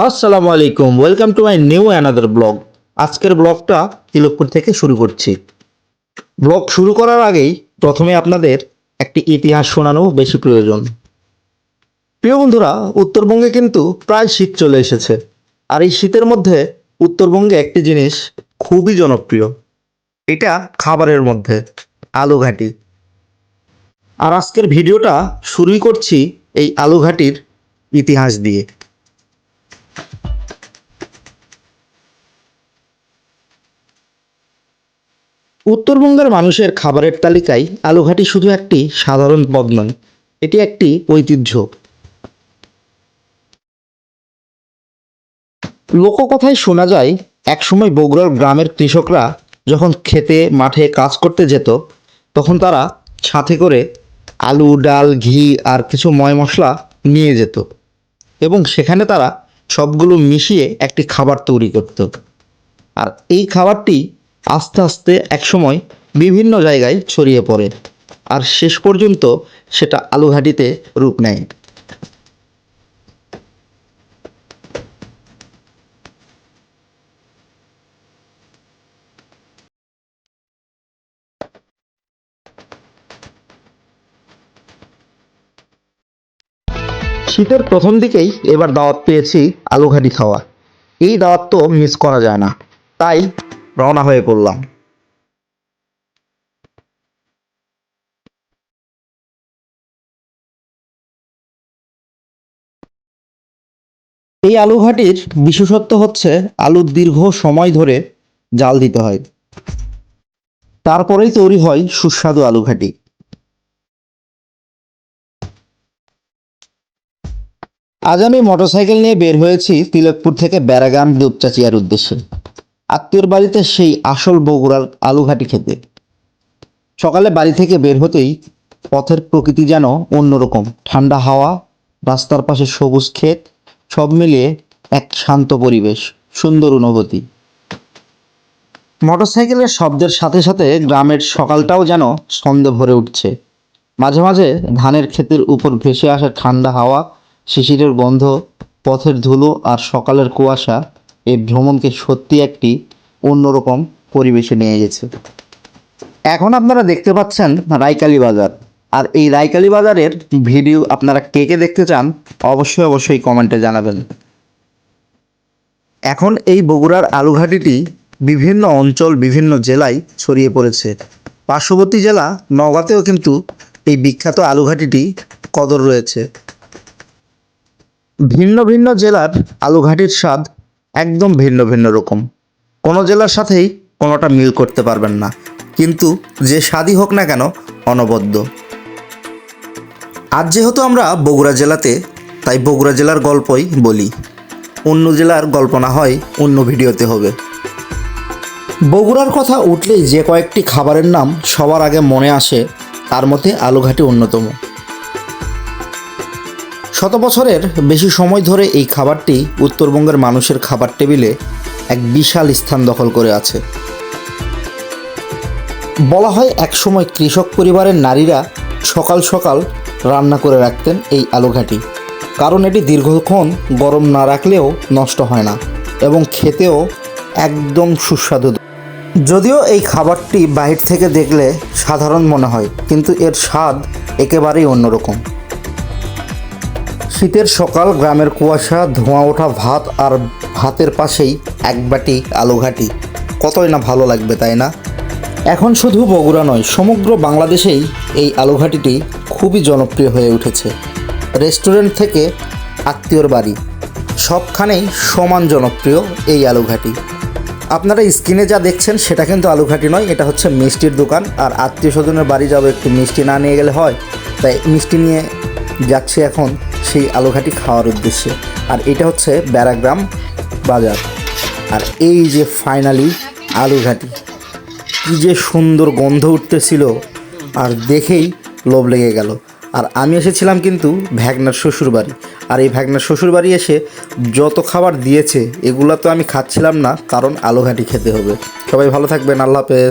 আসসালামু আলাইকুম, welcome to my new another blog. আজকের ব্লগটা তিলকপুর থেকে শুরু করছি। ব্লগ শুরু করার আগেই প্রথমে আপনাদের একটি ইতিহাস শোনানো বেশি প্রয়োজন। প্রিয় বন্ধুরা, উত্তরবঙ্গে কিন্তু প্রায় শীত চলে এসেছে। আর এই শীতের মধ্যে উত্তরবঙ্গে একটি জিনিস খুবই জনপ্রিয়, এটা খাবারের মধ্যে আলু ঘাটি। আর আজকের ভিডিওটা শুরুই করছি এই আলু ঘাটির ইতিহাস দিয়ে। উত্তরবঙ্গের মানুষের খাবারের তালিকায় আলুঘাটি শুধু একটি সাধারণ পদ নয়, এটি একটি ঐতিহ্য। লোককথায় শোনা যায়, একসময় বগুড়ার গ্রামের কৃষকরা যখন খেতে মাঠে কাজ করতে যেত, তখন তারা সাথে করে আলু, ডাল, ঘি আর কিছু ময় মশলা নিয়ে যেত এবং সেখানে তারা সবগুলো মিশিয়ে একটি খাবার তৈরি করত। আর এই খাবারটি আস্তে আস্তে একসময় বিভিন্ন জায়গায় ছড়িয়ে পড়ে আর শেষ পর্যন্ত সেটা আলুঘাটিতে রূপ নেয়। শীতের প্রথম দিকেই এবার দাওয়াত পেয়েছি আলুঘাটি খাওয়া। এই দাওয়াত তো মিস করা যায় না, তাই রওনা হয়ে পড়লাম। এই আলুঘাটির বিশেষত্ব হচ্ছে আলু দীর্ঘ সময় ধরে জাল দিতে হয়, তারপরেই তৈরি হয় সুস্বাদু আলুঘাটি। আজ আমি মোটরসাইকেল নিয়ে বের হয়েছি তিলকপুর থেকে ব্যারাগান দুপচাচিয়ার উদ্দেশ্যে, আত্মীয়র বাড়িতে সেই আসল বগুড়ার আলুঘাটি খেতে। সকালে বাড়ি থেকে বের হতেই পথের প্রকৃতি যেন অন্যরকম, ঠান্ডা হাওয়া, রাস্তার পাশে সবুজ ক্ষেত, সব মিলিয়ে এক শান্ত পরিবেশ, সুন্দর অনুভূতি। মোটরসাইকেলের শব্দের সাথে সাথে গ্রামের সকালটাও যেন ছন্দে ভরে উঠছে। মাঝে মাঝে ধানের ক্ষেতের উপর ভেসে আসা ঠান্ডা হাওয়া, শিশিরের গন্ধ, পথের ধুলো আর সকালের কুয়াশা এই ভ্রমণকে সত্যি একটি অন্যরকম পরিবেশে নিয়ে গেছে। এখন আপনারা দেখতে পাচ্ছেন রাইকালি বাজার। আর এই রাইকালি বাজারের ভিডিও আপনারা কে কে দেখতে চান অবশ্যই অবশ্যই কমেন্টে জানাবেন। এখন এই বগুড়ার আলুঘাটিটি বিভিন্ন অঞ্চল, বিভিন্ন জেলায় ছড়িয়ে পড়েছে। পার্শ্ববর্তী জেলা নওগাঁতেও কিন্তু এই বিখ্যাত আলুঘাটিটি কদর রয়েছে। ভিন্ন ভিন্ন জেলার আলুঘাটির স্বাদ একদম ভিন্ন ভিন্ন রকম। কোনো জেলার সাথেই কোনোটা মিল করতে পারবেন না, কিন্তু যে স্বাদই হোক না কেন অনবদ্য। আজ যেহেতু আমরা বগুড়া জেলাতে, তাই বগুড়া জেলার গল্পই বলি। অন্য জেলার গল্প না হয় অন্য ভিডিওতে হবে। বগুড়ার কথা উঠলেই যে কয়েকটি খাবারের নাম সবার আগে মনে আসে, তার মধ্যে আলুঘাটি অন্যতম। শত বছরের বেশি সময় ধরে এই খাবারটি উত্তরবঙ্গের মানুষের খাবার টেবিলে এক বিশাল স্থান দখল করে আছে। বলা হয় একসময় কৃষক পরিবারের নারীরা সকাল সকাল রান্না করে রাখতেন এই আলুঘাটি, কারণ এটি দীর্ঘক্ষণ গরম না রাখলেও নষ্ট হয় না এবং খেতেও একদম সুস্বাদু। যদিও এই খাবারটি বাহির থেকে দেখলে সাধারণ মনে হয়, কিন্তু এর স্বাদ একেবারেই অন্যরকম। শীতের সকাল, গ্রামের কুয়াশা, ধোঁয়া ওঠা ভাত আর ভাতের পাশেই এক বাটি আলুঘাটি, কতই না ভালো লাগবে, তাই না? এখন শুধু বগুড়া নয়, সমগ্র বাংলাদেশেই এই আলুঘাটিটি খুবই জনপ্রিয় হয়ে উঠেছে। রেস্টুরেন্ট থেকে আত্মীয়র বাড়ি, সবখানেই সমান জনপ্রিয় এই আলুঘাটি। আপনারা স্ক্রিনে যা দেখছেন সেটা কিন্তু আলুঘাটি নয়, এটা হচ্ছে মিষ্টির দোকান। আর আত্মীয় স্বজনের বাড়ি যাবো, একটু মিষ্টি না নিয়ে গেলে হয়, তাই মিষ্টি নিয়ে যাচ্ছি এখন সেই আলুঘাটি খাওয়ার উদ্দেশ্যে। আর এটা হচ্ছে ব্যারাগ্রাম বাজার। আর এই যে ফাইনালি আলুঘাটি, কী যে সুন্দর গন্ধ উঠতেছিল, আর দেখেই লোভ লেগে গেল। আর আমি এসেছিলাম কিন্তু ভ্যাগনার শ্বশুরবাড়ি, আর এই ভ্যাগনার শ্বশুরবাড়ি এসে যত খাবার দিয়েছে এগুলো তো আমি খাচ্ছিলাম না, কারণ আলুঘাটি খেতে হবে। সবাই ভালো থাকবেন, আল্লাহ হাফেজ।